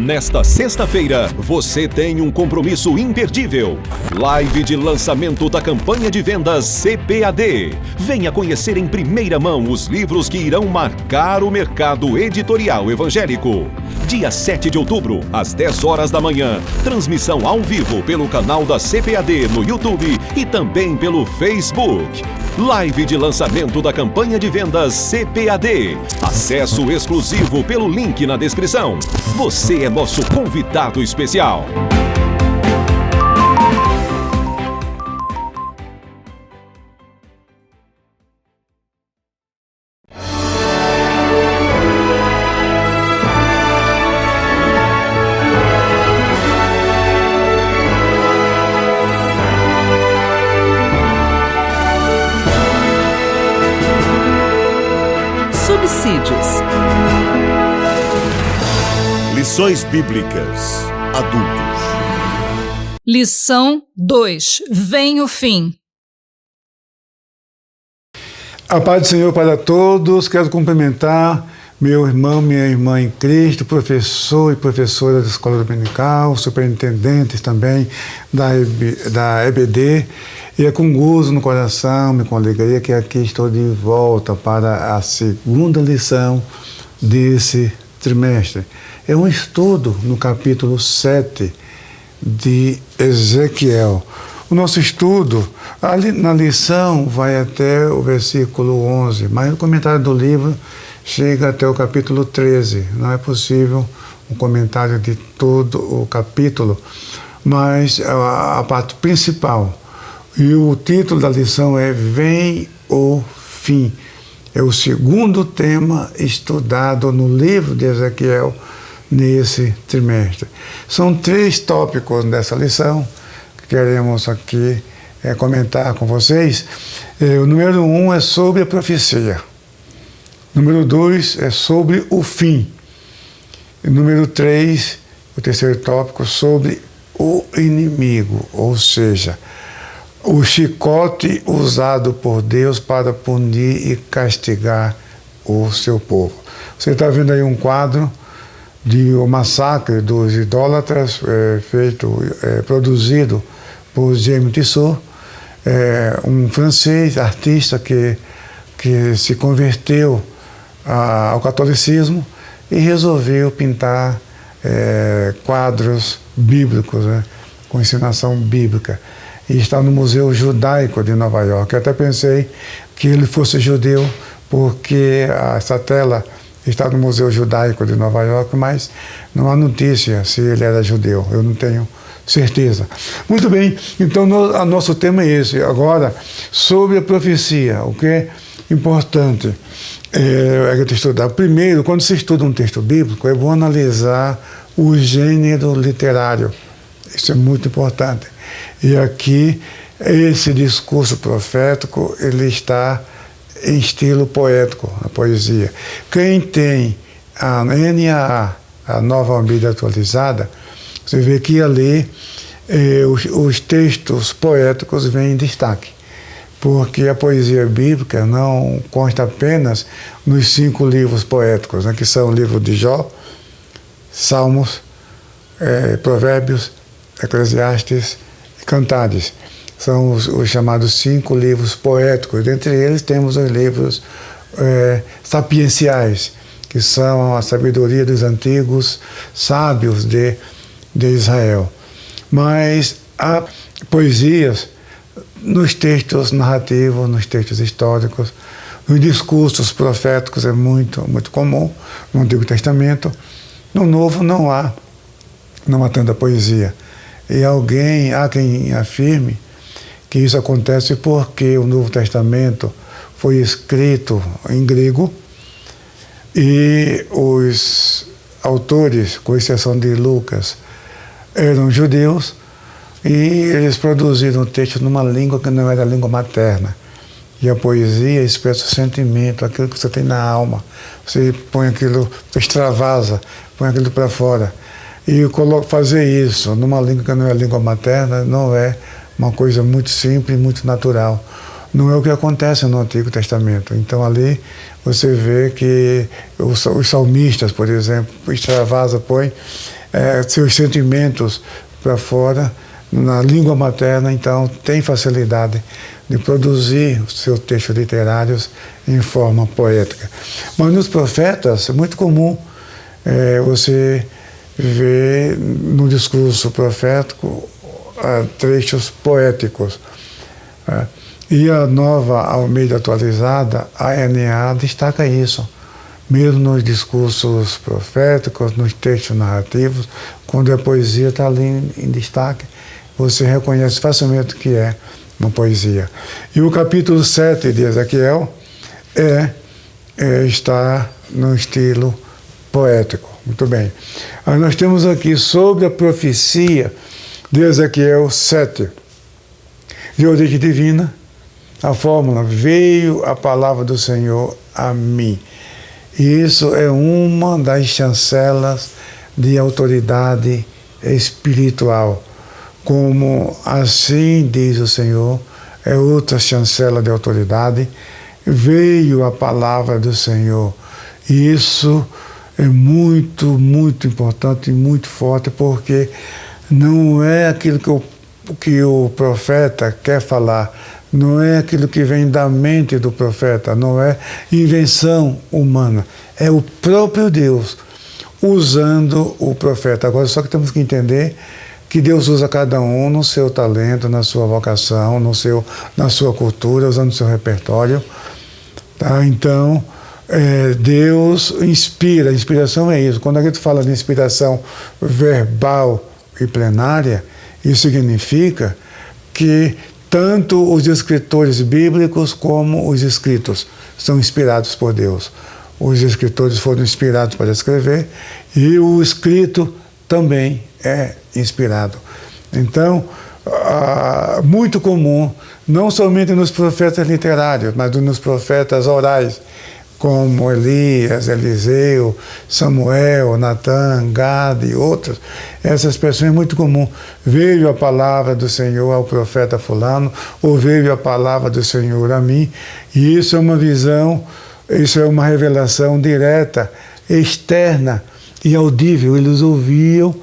Nesta sexta-feira, você tem um compromisso imperdível. Live de lançamento da campanha de vendas CPAD. Venha conhecer em primeira mão os livros que irão marcar o mercado editorial evangélico. Dia 7 de outubro, às 10 horas da manhã, transmissão ao vivo pelo canal da CPAD no YouTube e também pelo Facebook. Live de lançamento da campanha de vendas CPAD. Acesso exclusivo pelo link na descrição. Você é nosso convidado especial. Subsídios. Lições Bíblicas Adultos. Lição 2. Vem o fim. A paz do Senhor para todos. Quero cumprimentar meu irmão, minha irmã em Cristo, professor e professora da Escola Dominical, superintendentes também da EBD. E é com gozo no coração e com alegria que aqui estou de volta para a segunda lição desse trimestre. É um estudo no capítulo 7 de Ezequiel. O nosso estudo, na lição, vai até o versículo 11, mas o comentário do livro chega até o capítulo 13. Não é possível um comentário de todo o capítulo, mas a parte principal. E o título da lição é Vem o Fim. É o segundo tema estudado no livro de Ezequiel nesse trimestre. São 3 tópicos dessa lição que queremos aqui comentar com vocês. O número 1 é sobre a profecia. Número 2 é sobre o fim. E número 3, o terceiro tópico, sobre o inimigo, ou seja, o chicote usado por Deus para punir e castigar o seu povo. Você está vendo aí um quadro de o massacre dos idólatras, produzido por James Tissot, um francês, artista que se converteu ao catolicismo e resolveu pintar quadros bíblicos, com ensinação bíblica. E está no Museu Judaico de Nova York. Eu até pensei que ele fosse judeu, porque essa tela está no Museu Judaico de Nova York, mas não há notícia se ele era judeu, eu não tenho certeza. Muito bem, então nosso tema é esse. Agora, sobre a profecia, o que é importante estudar. Primeiro, quando se estuda um texto bíblico, é bom analisar o gênero literário. Isso é muito importante. E aqui, esse discurso profético, ele está em estilo poético, a poesia. Quem tem a NAA, a Nova Almeida Atualizada, você vê que ali os textos poéticos vêm em destaque, porque a poesia bíblica não consta apenas nos 5 livros poéticos, que são o livro de Jó, Salmos, Provérbios, Eclesiastes e Cantares. São os chamados 5 livros poéticos. Dentre eles temos os livros sapienciais, que são a sabedoria dos antigos sábios de Israel. Mas há poesias nos textos narrativos, nos textos históricos, nos discursos proféticos, é muito, muito comum no Antigo Testamento. No Novo não há tanta poesia. E há quem afirme que isso acontece porque o Novo Testamento foi escrito em grego e os autores, com exceção de Lucas, eram judeus e eles produziram o texto numa língua que não era a língua materna. E a poesia expressa o sentimento, aquilo que você tem na alma. Você põe aquilo, extravasa, põe aquilo para fora. E fazer isso numa língua que não é a língua materna não é uma coisa muito simples, muito natural. Não é o que acontece no Antigo Testamento. Então ali você vê que os salmistas, por exemplo, extravasa, põe seus sentimentos para fora, na língua materna, então tem facilidade de produzir os seus textos literários em forma poética. Mas nos profetas é muito comum você ver no discurso profético trechos poéticos. E a Nova Almeida Atualizada, a NA, destaca isso. Mesmo nos discursos proféticos, nos textos narrativos, quando a poesia está ali em destaque, você reconhece facilmente o que é uma poesia. E o capítulo 7 de Ezequiel está no estilo poético. Muito bem. Aí nós temos aqui sobre a profecia de Ezequiel 7, de origem divina, a fórmula: veio a palavra do Senhor a mim. Isso é uma das chancelas de autoridade espiritual. Como assim diz o Senhor, é outra chancela de autoridade. Veio a palavra do Senhor. Isso é muito, muito importante e muito forte, porque não é aquilo que o profeta quer falar, não é aquilo que vem da mente do profeta, não é invenção humana, é o próprio Deus usando o profeta. Agora, só que temos que entender que Deus usa cada um no seu talento, na sua vocação, na sua cultura, usando o seu repertório. Tá? Então, Deus inspira, a inspiração é isso. Quando a gente fala de inspiração verbal e plenária, isso significa que tanto os escritores bíblicos como os escritos são inspirados por Deus. Os escritores foram inspirados para escrever e o escrito também é inspirado. Então, muito comum, não somente nos profetas literários, mas nos profetas orais, como Elias, Eliseu, Samuel, Natã, Gade e outros. Essa expressão é muito comum. Veio a palavra do Senhor ao profeta fulano, ou veio a palavra do Senhor a mim. E isso é uma visão, isso é uma revelação direta, externa e audível. Eles ouviam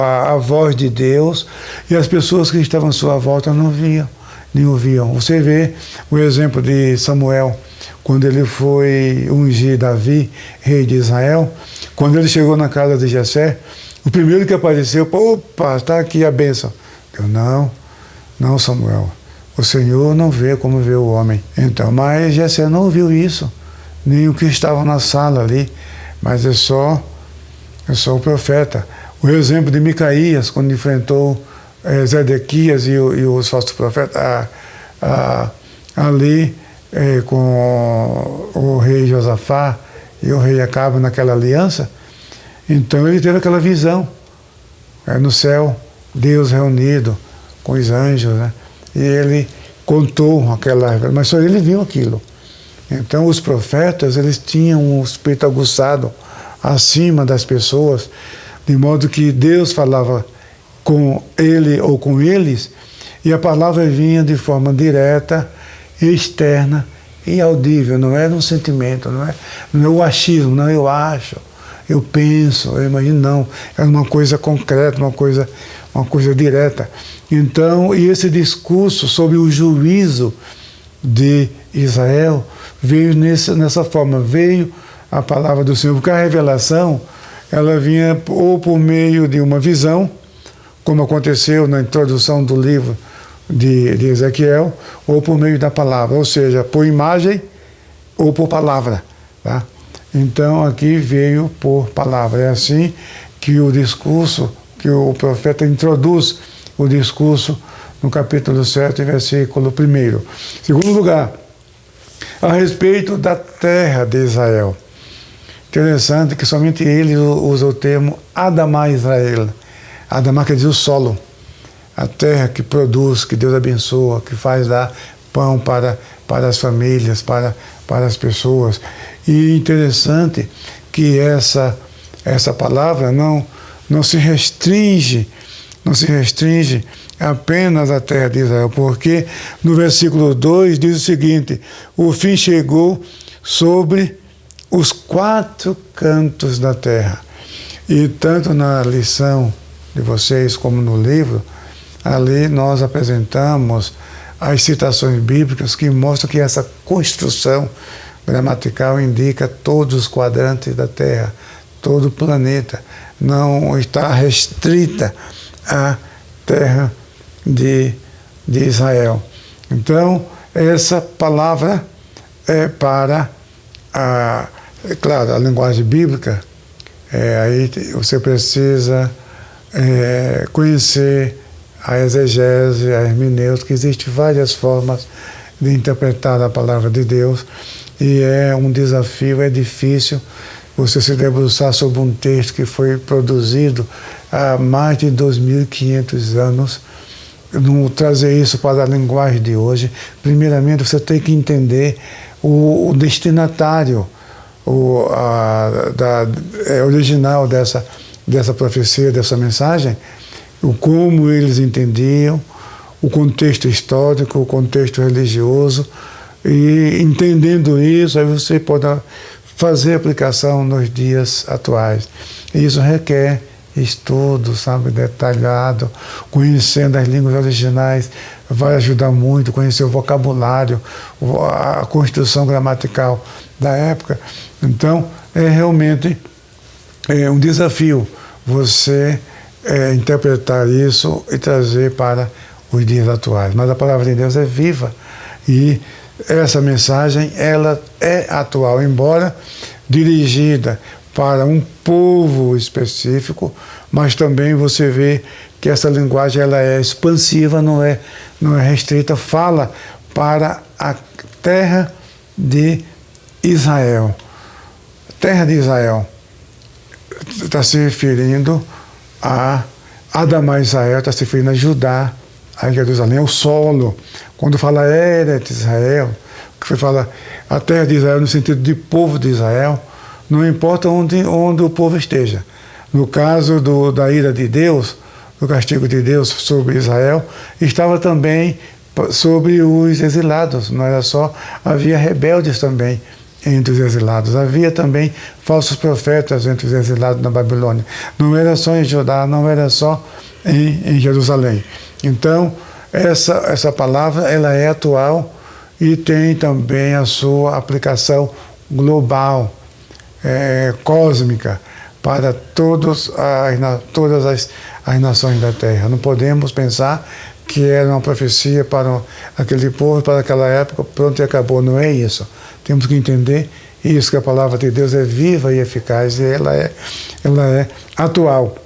a voz de Deus e as pessoas que estavam à sua volta não viam, nem ouviam. Você vê o exemplo de Samuel, quando ele foi ungir Davi, rei de Israel. Quando ele chegou na casa de Jessé, o primeiro que apareceu, opa, está aqui a bênção. Eu, não Samuel, o Senhor não vê como vê o homem. Então, mas Jessé não ouviu isso, nem o que estava na sala ali, mas é só o profeta. O exemplo de Micaías, quando enfrentou Zedequias e os falsos profetas, ali com o rei Josafá e o rei Acabe naquela aliança. Então ele teve aquela visão, no céu, Deus reunido com os anjos, né? E ele contou aquela, mas só ele viu aquilo. Então os profetas, eles tinham um espírito aguçado acima das pessoas, de modo que Deus falava com ele ou com eles, e a palavra vinha de forma direta, externa e audível. Não é um sentimento, não é o achismo, não, eu acho, eu penso, eu imagino, não. É uma coisa concreta, uma coisa direta. Então, e esse discurso sobre o juízo de Israel veio nessa forma, veio a palavra do Senhor, porque a revelação, ela vinha ou por meio de uma visão, como aconteceu na introdução do livro de Ezequiel, ou por meio da palavra, ou seja, por imagem ou por palavra. Tá? Então aqui veio por palavra. É assim que o discurso, que o profeta introduz o discurso no capítulo 7, versículo 1. Segundo lugar, a respeito da terra de Israel. Interessante que somente ele usa o termo Adamá Israel. Adamá quer dizer o solo, a terra que produz, que Deus abençoa, que faz dar pão para as famílias, para as pessoas. E interessante que essa palavra não se restringe apenas à terra de Israel, porque no versículo 2 diz o seguinte: o fim chegou sobre os 4 cantos da terra. E tanto na lição de vocês como no livro, ali nós apresentamos as citações bíblicas que mostram que essa construção gramatical indica todos os quadrantes da Terra, todo o planeta. Não está restrita à terra de Israel. Então, essa palavra é para, claro, a linguagem bíblica. Aí você precisa conhecer a exegese, a hermenêutica. Existem várias formas de interpretar a palavra de Deus e é um desafio, é difícil você se debruçar sobre um texto que foi produzido há mais de 2.500 anos, trazer isso para a linguagem de hoje. Primeiramente, você tem que entender o destinatário original dessa profecia, dessa mensagem, como eles entendiam, o contexto histórico, o contexto religioso, e entendendo isso, aí você pode fazer aplicação nos dias atuais. E isso requer estudo, sabe, detalhado, conhecendo as línguas originais, vai ajudar muito, conhecer o vocabulário, a construção gramatical da época. Então, é realmente um desafio você interpretar isso e trazer para os dias atuais. Mas a palavra de Deus é viva e essa mensagem ela é atual, embora dirigida para um povo específico, mas também você vê que essa linguagem ela é expansiva, não é restrita, fala para a terra de Israel. Terra de Israel está se referindo a Adamá Israel, está se referindo a Judá, a Jerusalém, o solo. Quando fala Eretz Israel, que fala a terra de Israel no sentido de povo de Israel, não importa onde o povo esteja. No caso da ira de Deus, do castigo de Deus sobre Israel, estava também sobre os exilados. Não era só, havia rebeldes também entre os exilados. Havia também falsos profetas entre os exilados na Babilônia. Não era só em Judá, não era só em Jerusalém. Então, essa palavra ela é atual e tem também a sua aplicação global, cósmica, para todas as nações da Terra. Não podemos pensar que era uma profecia para aquele povo, para aquela época, pronto e acabou. Não é isso. Temos que entender isso, que a palavra de Deus é viva e eficaz e ela é atual.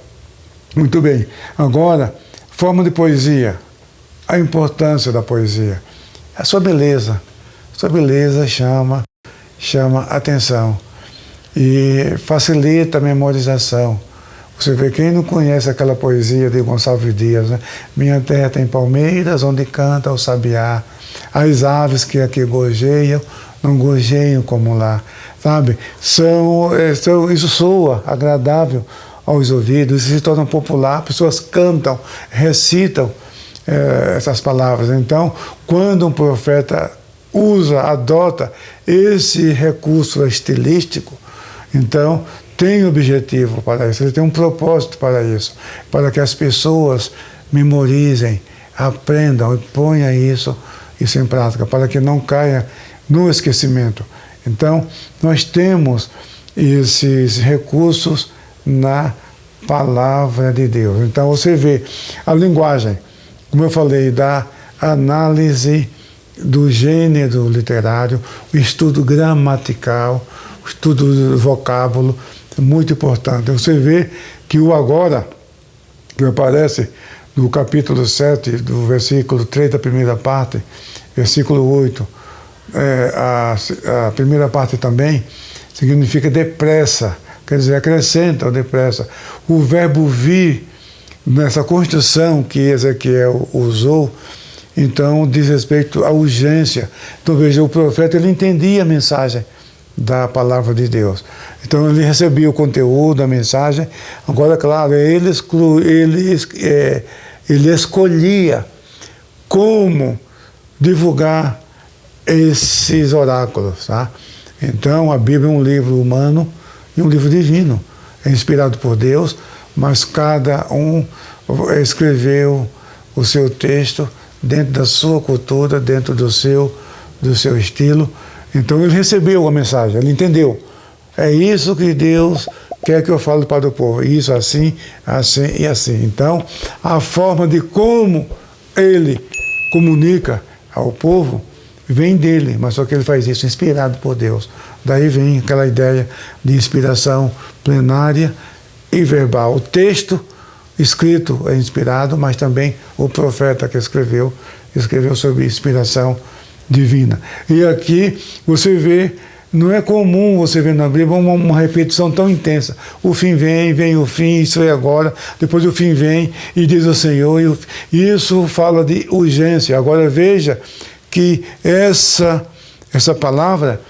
Muito bem. Agora, forma de poesia. A importância da poesia. A sua beleza. Sua beleza chama atenção e facilita a memorização. Você vê, quem não conhece aquela poesia de Gonçalves Dias, né? Minha terra tem palmeiras onde canta o sabiá, as aves que aqui gorjeiam, não gorjeiam como lá, sabe? Isso soa agradável aos ouvidos, isso se torna popular, pessoas cantam, recitam essas palavras. Então, quando um profeta adota esse recurso estilístico, então tem objetivo para isso, ele tem um propósito para isso, para que as pessoas memorizem, aprendam e ponham isso em prática, para que não caia no esquecimento. Então, nós temos esses recursos na palavra de Deus. Então, você vê a linguagem, como eu falei, da análise do gênero literário, o estudo gramatical, o estudo do vocábulo, muito importante. Você vê que o agora, que aparece no capítulo 7, do versículo 3 da primeira parte, versículo 8, a primeira parte também, significa depressa, quer dizer, acrescenta ou depressa. O verbo vir, nessa construção que Ezequiel usou, então diz respeito à urgência. Então veja, o profeta ele entendia a mensagem da palavra de Deus. Então ele recebia o conteúdo, a mensagem. Agora, claro, ele escolhia como divulgar esses oráculos, tá? Então a Bíblia é um livro humano e um livro divino. é inspirado por Deus, mas cada um escreveu o seu texto dentro da sua cultura, dentro do seu estilo. Então ele recebeu a mensagem, ele entendeu. É isso que Deus quer que eu fale para o povo. Isso assim, assim e assim. Então, a forma de como ele comunica ao povo vem dele, mas só que ele faz isso inspirado por Deus. Daí vem aquela ideia de inspiração plenária e verbal. O texto escrito é inspirado, mas também o profeta que escreveu sobre inspiração divina. E aqui você vê, não é comum você ver na Bíblia uma repetição tão intensa. O fim vem o fim, isso é agora, depois o fim vem e diz o Senhor. Isso fala de urgência. Agora veja que essa palavra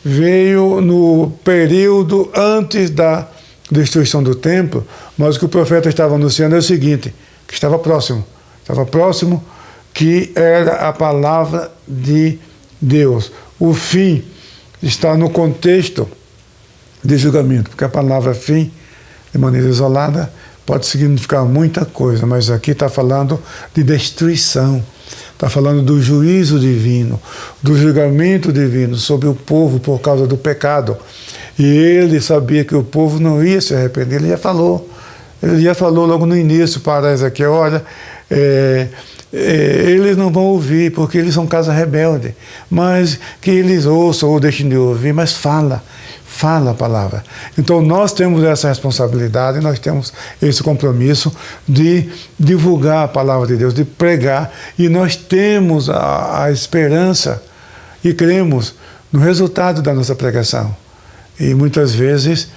veio no período antes da destruição do templo, mas o que o profeta estava anunciando é o seguinte, que estava próximo que era a palavra de Deus. O fim está no contexto de julgamento, porque a palavra fim, de maneira isolada, pode significar muita coisa, mas aqui está falando de destruição, está falando do juízo divino, do julgamento divino sobre o povo por causa do pecado. E ele sabia que o povo não ia se arrepender, ele já falou logo no início para Ezequiel, olha, eles não vão ouvir, porque eles são casa rebelde, mas que eles ouçam ou deixem de ouvir, mas fala a palavra. Então nós temos essa responsabilidade, nós temos esse compromisso de divulgar a palavra de Deus, de pregar, e nós temos a esperança e cremos no resultado da nossa pregação. E muitas vezes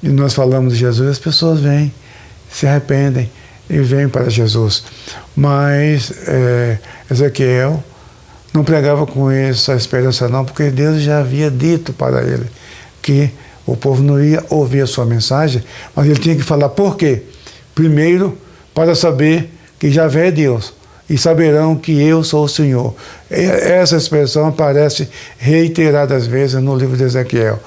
nós falamos de Jesus, as pessoas vêm, se arrependem e vêm para Jesus. Mas Ezequiel não pregava com essa esperança não, porque Deus já havia dito para ele que o povo não ia ouvir a sua mensagem, mas ele tinha que falar por quê? Primeiro, para saber que Javé é Deus, e saberão que eu sou o Senhor. Essa expressão aparece reiteradas vezes no livro de Ezequiel.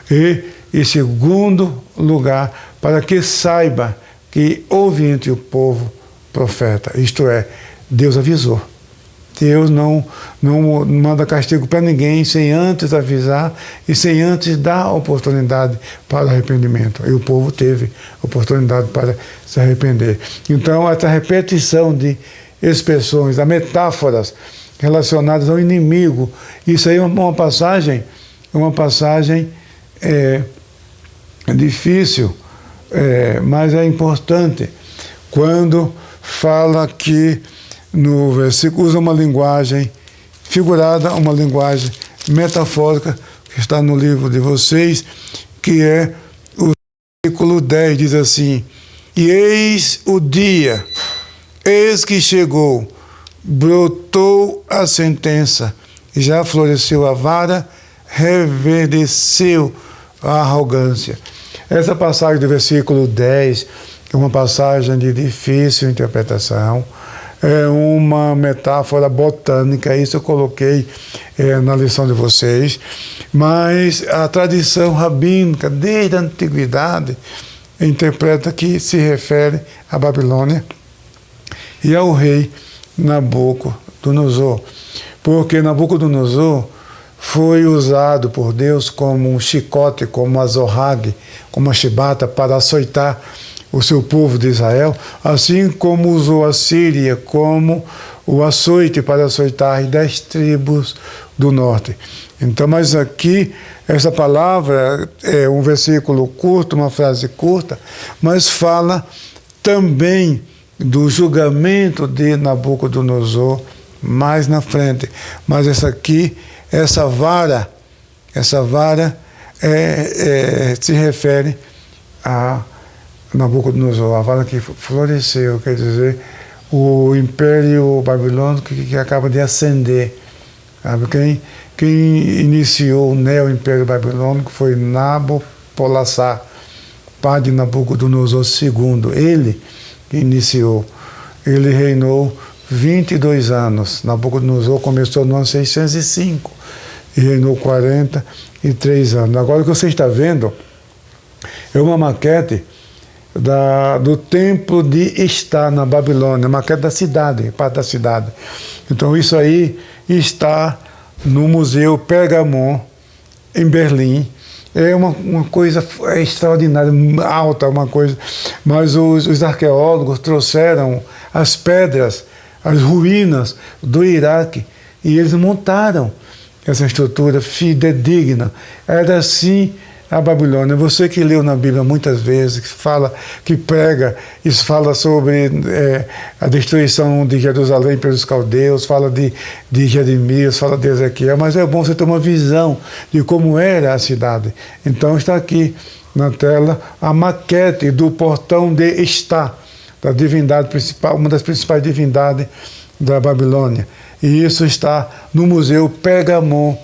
E em segundo lugar, para que saiba que houve entre o povo profeta, isto é, Deus avisou. Deus não manda castigo para ninguém sem antes avisar e sem antes dar oportunidade para o arrependimento. E o povo teve oportunidade para se arrepender. Então, essa repetição de expressões, de metáforas relacionadas ao inimigo, isso aí é uma passagem difícil, mas é importante. Quando fala que no versículo usa uma linguagem figurada, uma linguagem metafórica, que está no livro de vocês, que é o versículo 10, diz assim: e eis o dia, eis que chegou, brotou a sentença, já floresceu a vara, reverdeceu a arrogância. Essa passagem do versículo 10 é uma passagem de difícil interpretação, é uma metáfora botânica, isso eu coloquei na lição de vocês, mas a tradição rabínica, desde a antiguidade, interpreta que se refere à Babilônia e ao rei Nabucodonosor, porque Nabucodonosor foi usado por Deus como um chicote, como uma zorrague, como uma chibata para açoitar o seu povo de Israel, assim como usou a Síria como o açoite para açoitar 10 tribos do norte. Então, mas aqui, essa palavra é um versículo curto, uma frase curta, mas fala também do julgamento de Nabucodonosor mais na frente. Mas essa vara se refere a Nabucodonosor, a vara que floresceu, quer dizer, o Império Babilônico que acaba de ascender. Sabe? Quem iniciou o neo-Império Babilônico foi Nabopolassar, pai de Nabucodonosor II. Ele que iniciou. Ele reinou 22 anos. Nabucodonosor começou no ano 605 e reinou 43 anos. Agora o que você está vendo é uma maquete do templo de Istá, na Babilônia, maquete da cidade, parte da cidade. Então isso aí está no Museu Pergamon, em Berlim. É uma coisa extraordinária, alta, uma coisa. Mas os arqueólogos trouxeram as pedras, as ruínas do Iraque, e eles montaram essa estrutura fidedigna. Era assim a Babilônia. Você que leu na Bíblia muitas vezes, que prega, isso fala sobre a destruição de Jerusalém pelos caldeus, fala de Jeremias, fala de Ezequiel, mas é bom você ter uma visão de como era a cidade. Então está aqui na tela a maquete do portão de Istá, da divindade principal, uma das principais divindades da Babilônia. E isso está no Museu Pergamon,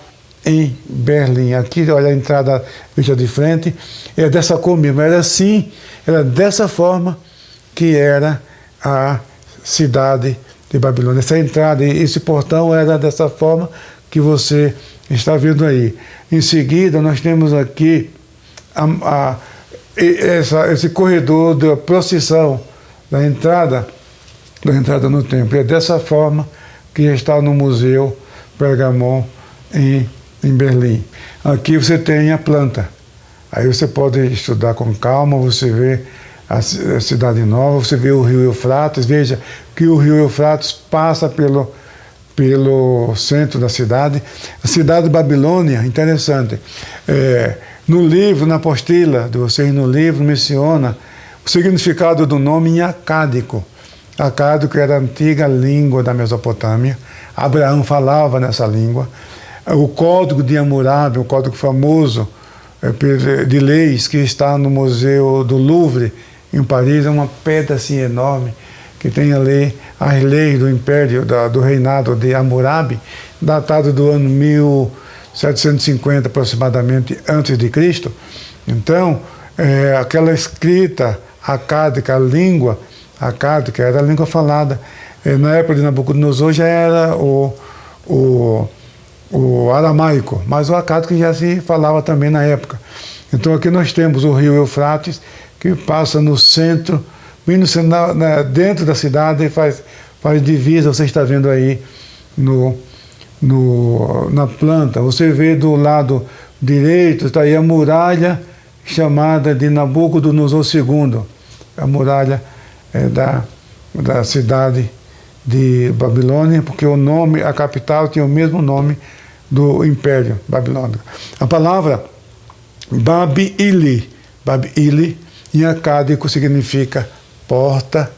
em Berlim. Aqui, olha a entrada vista de frente, é dessa cor mesmo, era dessa forma que era a cidade de Babilônia. Essa entrada, esse portão era dessa forma que você está vendo aí. Em seguida, nós temos aqui esse corredor da procissão, da entrada no templo. É dessa forma que está no Museu Pergamon, em Berlim. Aqui você tem a planta. Aí você pode estudar com calma, você vê a cidade nova, você vê o rio Eufrates. Veja que o rio Eufrates passa pelo centro da cidade. A cidade de Babilônia, interessante. No livro, na apostila de vocês, no livro, menciona o significado do nome em acádico. Acádico era a antiga língua da Mesopotâmia. Abraão falava nessa língua. O Código de Hammurabi, o código famoso de leis que está no Museu do Louvre, em Paris, é uma pedra assim enorme, que tem ali as leis do império, do reinado de Hammurabi, datado do ano 1750 aproximadamente antes de Cristo. Então, aquela escrita acádica, a língua acádica, era a língua falada. Na época de Nabucodonosor já era o aramaico, mas o acádico já se falava também na época. Então aqui nós temos o rio Eufrates, que passa no centro, dentro da cidade, e faz divisa. Você está vendo aí na planta. Você vê do lado direito, está aí a muralha chamada de Nabucodonosor II, a muralha da cidade de Babilônia, porque a capital tinha o mesmo nome do Império Babilônico. A palavra Bab-ili em acádico significa porta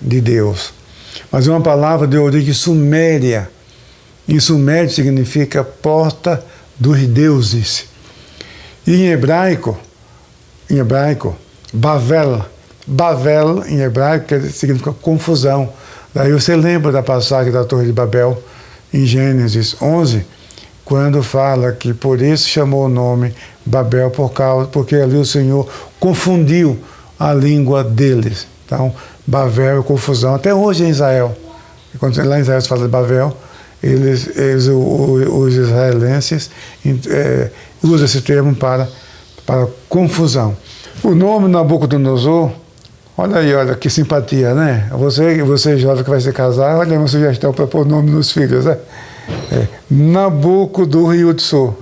de Deus. Mas é uma palavra de origem suméria. Em sumério significa porta dos deuses. E em hebraico, Bavel em hebraico significa confusão. Daí você lembra da passagem da Torre de Babel, em Gênesis 11, quando fala que por isso chamou o nome Babel, porque ali o Senhor confundiu a língua deles. Então, Babel é confusão. Até hoje em Israel, quando lá em Israel se fala de Babel, os israelenses usam esse termo para confusão. O nome Nabucodonosor, olha aí, olha que simpatia, né? Você jovem que vai se casar, olha uma sugestão para pôr nome nos filhos, né? Nabuco do Rio de Sul.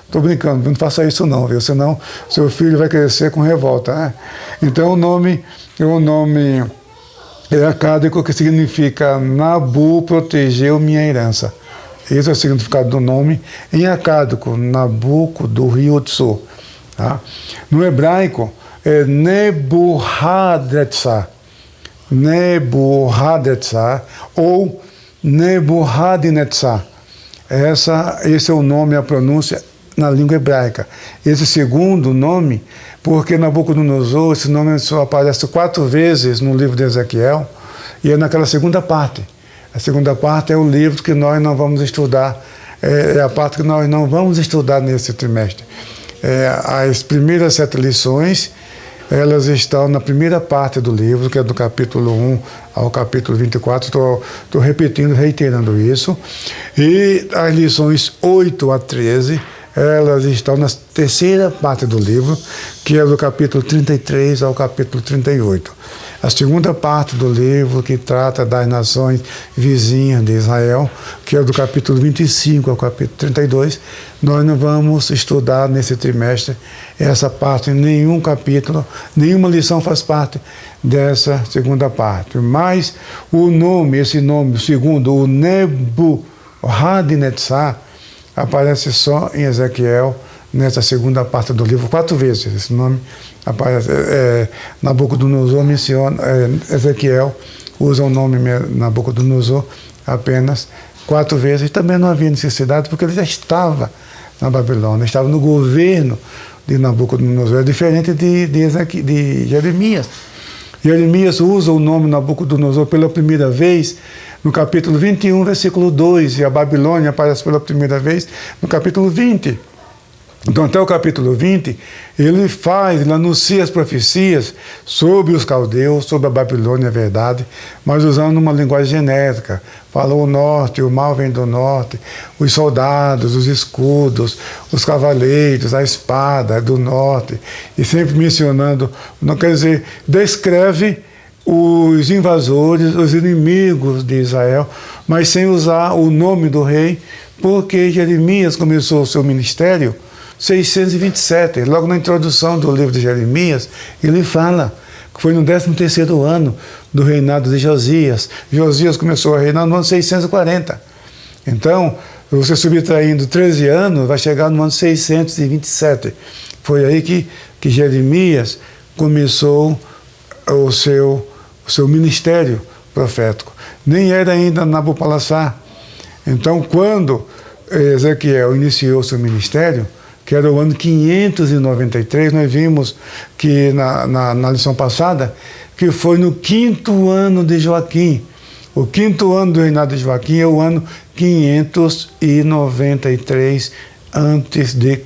Estou brincando, não faça isso não, viu? Senão seu filho vai crescer com revolta, né? Então o nome é acádico, que significa Nabu protegeu minha herança. Esse é o significado do nome em acádico, Nabuco do Rio de Sul. Tá? No hebraico é Nebuchadnezzar ou Nebuchadnezzar. Esse é o nome, a pronúncia na língua hebraica. Esse segundo nome, porque Nabucodonosor, esse nome só aparece 4 vezes no livro de Ezequiel, e é naquela segunda parte. A segunda parte é o livro que nós não vamos estudar, é a parte que nós não vamos estudar nesse trimestre. As primeiras 7 lições, elas estão na primeira parte do livro, que é do capítulo 1 ao capítulo 24, estou reiterando isso. E as lições 8 a 13 elas estão na terceira parte do livro, que é do capítulo 33 ao capítulo 38. A segunda parte do livro, que trata das nações vizinhas de Israel, que é do capítulo 25 ao capítulo 32, nós não vamos estudar nesse trimestre essa parte em nenhum capítulo, nenhuma lição faz parte dessa segunda parte. Mas esse nome, o segundo, o Nebuchadnezzar, aparece só em Ezequiel, nessa segunda parte do livro, 4 vezes. Esse nome aparece. Nabucodonosor menciona, Ezequiel usa o nome Nabucodonosor apenas 4 vezes. E também não havia necessidade, porque ele já estava na Babilônia, estava no governo de Nabucodonosor. É diferente de Jeremias. Jeremias usa o nome Nabucodonosor pela primeira vez no capítulo 21, versículo 2, e a Babilônia aparece pela primeira vez no capítulo 20. Então, até o capítulo 20, ele anuncia as profecias sobre os caldeus, sobre a Babilônia, é verdade, mas usando uma linguagem genérica. Falou o norte, o mal vem do norte, os soldados, os escudos, os cavaleiros, a espada do norte, e sempre mencionando, não quer dizer, descreve os invasores, os inimigos de Israel, mas sem usar o nome do rei, porque Jeremias começou o seu ministério 627, logo na introdução do livro de Jeremias, ele fala que foi no 13º ano do reinado de Josias. Josias começou a reinar no ano 640. Então, você subtraindo 13 anos, vai chegar no ano 627. Foi aí que Jeremias começou o seu ministério profético. Nem era ainda Nabopolassar. Então, quando Ezequiel iniciou seu ministério, que era o ano 593, nós vimos que na lição passada, que foi no 5º ano de Joaquim. O 5º ano do reinado de Joaquim é o ano 593 a.C.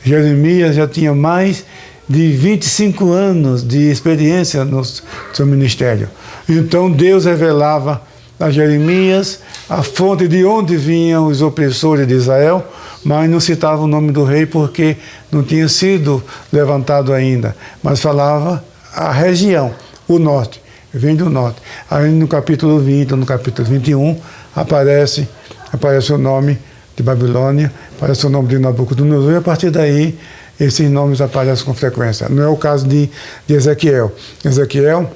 Jeremias já tinha mais de 25 anos de experiência no seu ministério. Então Deus revelava a Jeremias a fonte de onde vinham os opressores de Israel, mas não citava o nome do rei porque não tinha sido levantado ainda, mas falava a região, o norte, vem do norte. Aí no capítulo 20, no capítulo 21, aparece o nome de Babilônia, aparece o nome de Nabucodonosor, e a partir daí esses nomes aparecem com frequência. Não é o caso de Ezequiel. Ezequiel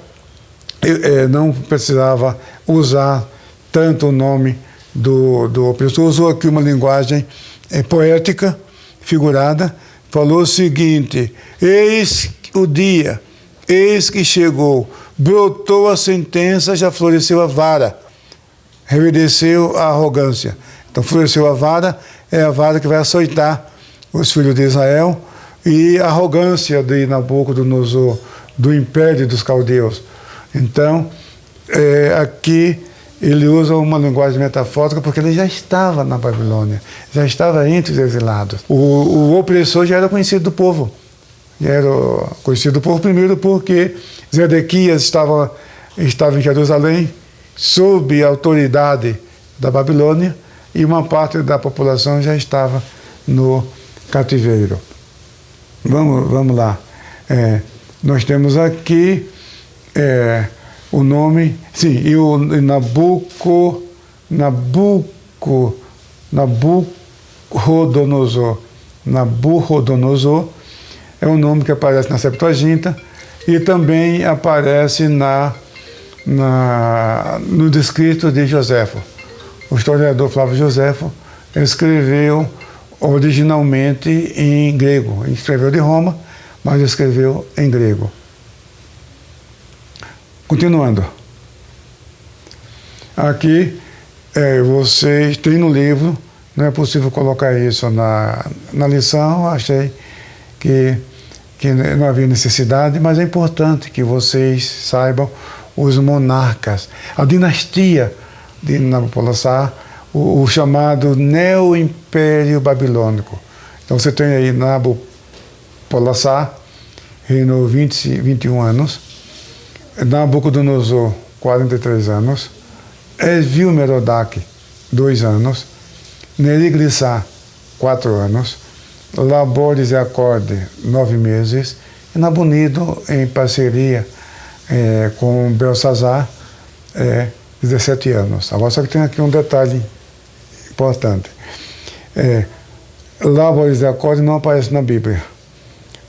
não precisava usar tanto o nome do opressor, usou aqui uma linguagem poética, figurada, falou o seguinte: eis o dia, eis que chegou, brotou a sentença, já floresceu a vara, reverdeceu a arrogância. Então, floresceu a vara, é a vara que vai açoitar os filhos de Israel, e a arrogância de Nabucodonosor, do império dos caldeus. Então, aqui ele usa uma linguagem metafórica porque ele já estava na Babilônia, já estava entre os exilados. O opressor já era conhecido do povo. Já era conhecido do povo primeiro porque Zedequias estava em Jerusalém, sob a autoridade da Babilônia, e uma parte da população já estava no cativeiro. Vamos lá. Nós temos aqui o nome, sim, e o Nabucodonosor é o nome que aparece na Septuaginta e também aparece no descrito de Joséfo. O historiador Flávio Joséfo escreveu originalmente em grego. Ele escreveu de Roma, mas escreveu em grego. Continuando. Aqui, vocês têm no livro, não é possível colocar isso na lição, achei que não havia necessidade, mas é importante que vocês saibam os monarcas, a dinastia de Nabopolassar, o chamado Neo-Império Babilônico. Então você tem aí Nabopolassar, reinou 21 anos, Nabucodonosor, 43 anos, Esvil-Merodach, 2 anos, Neriglissar, 4 anos, Labores e Acorde, 9 meses, e Nabonido, em parceria com Belsazar, 17 anos. Agora só que tem aqui um detalhe importante. Labores e Acorde não aparece na Bíblia.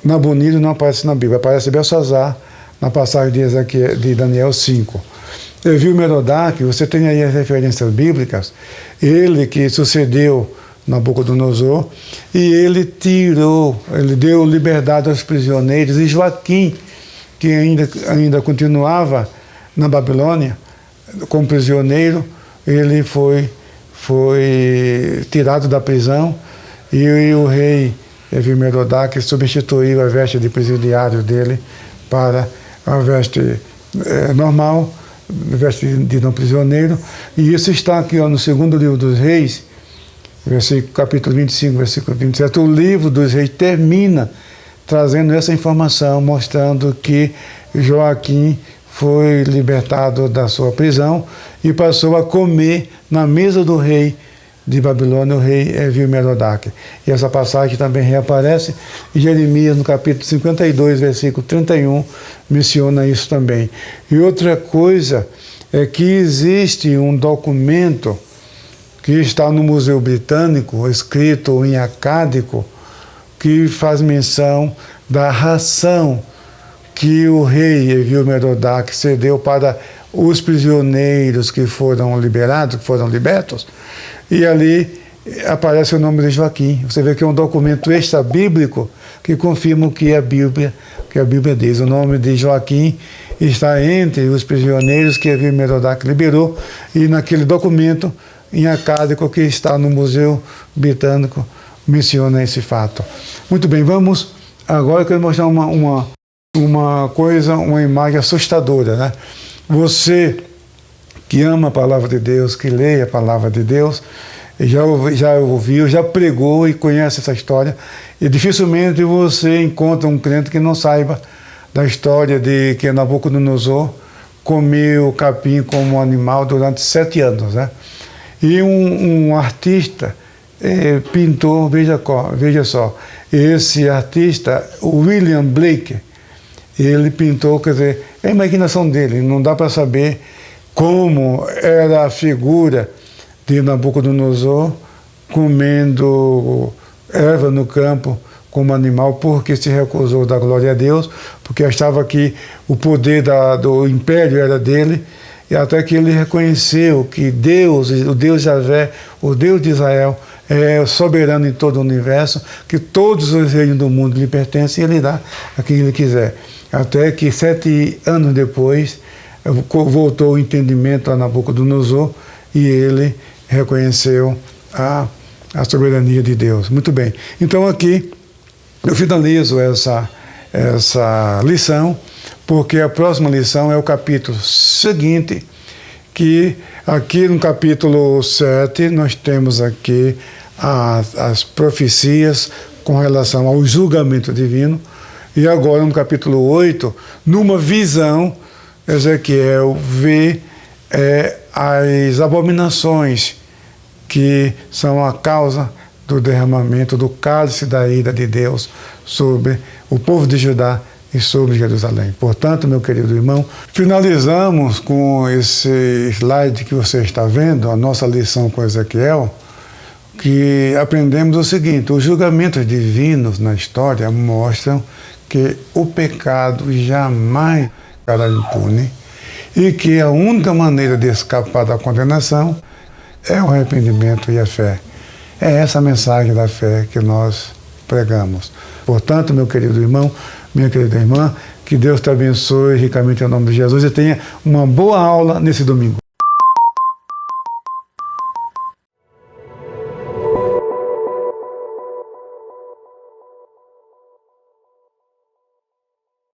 Nabonido não aparece na Bíblia, aparece Belsazar na passagem de Daniel 5. Evil-Merodach, você tem aí as referências bíblicas, ele que sucedeu Nabucodonosor, e ele deu liberdade aos prisioneiros, e Joaquim, que ainda continuava na Babilônia como prisioneiro, ele foi tirado da prisão, e o rei Evil-Merodach substituiu a veste de presidiário dele para a veste normal, a veste de não prisioneiro, e isso está aqui no segundo livro dos Reis, capítulo 25, versículo 27. O livro dos Reis termina trazendo essa informação, mostrando que Joaquim foi libertado da sua prisão e passou a comer na mesa do rei de Babilônia, o rei Evil-Merodach. E essa passagem também reaparece em Jeremias, no capítulo 52, versículo 31, menciona isso também. E outra coisa é que existe um documento que está no Museu Britânico, escrito em acádico, que faz menção da ração que o rei Evil-Merodach cedeu para os prisioneiros que foram liberados, que foram libertos, e ali aparece o nome de Joaquim. Você vê que é um documento extra-bíblico que confirma o que a Bíblia diz. O nome de Joaquim está entre os prisioneiros que Evil-Merodach liberou, e naquele documento em acádico que está no Museu Britânico menciona esse fato. Muito bem, vamos agora, eu quero mostrar uma coisa, uma imagem assustadora, né? Você que ama a palavra de Deus, que lê a palavra de Deus, já ouviu, já pregou e conhece essa história, e dificilmente você encontra um crente que não saiba da história de que Nabucodonosor comeu capim como animal durante 7 anos, né? E um artista pintou, veja só, esse artista, William Blake, ele pintou, quer dizer, é a imaginação dele, não dá para saber como era a figura de Nabucodonosor comendo erva no campo como animal, porque se recusou da glória a Deus, porque achava que o poder do império era dele, e até que ele reconheceu que Deus, o Deus Javé, o Deus de Israel, é soberano em todo o universo, que todos os reinos do mundo lhe pertencem, e ele dá a quem ele quiser. Até que 7 anos depois, voltou o entendimento a Nabucodonosor, e ele reconheceu a soberania de Deus. Muito bem. Então aqui eu finalizo essa lição, porque a próxima lição é o capítulo seguinte, que aqui no capítulo 7 nós temos aqui as profecias com relação ao julgamento divino, e agora no capítulo 8, numa visão, Ezequiel vê as abominações que são a causa do derramamento do cálice da ira de Deus sobre o povo de Judá e sobre Jerusalém. Portanto, meu querido irmão, finalizamos com esse slide que você está vendo, a nossa lição com Ezequiel, que aprendemos o seguinte: os julgamentos divinos na história mostram que o pecado jamais ficará impune e que a única maneira de escapar da condenação é o arrependimento e a fé. É essa a mensagem da fé que nós pregamos. Portanto, meu querido irmão, minha querida irmã, que Deus te abençoe ricamente em nome de Jesus e tenha uma boa aula nesse domingo.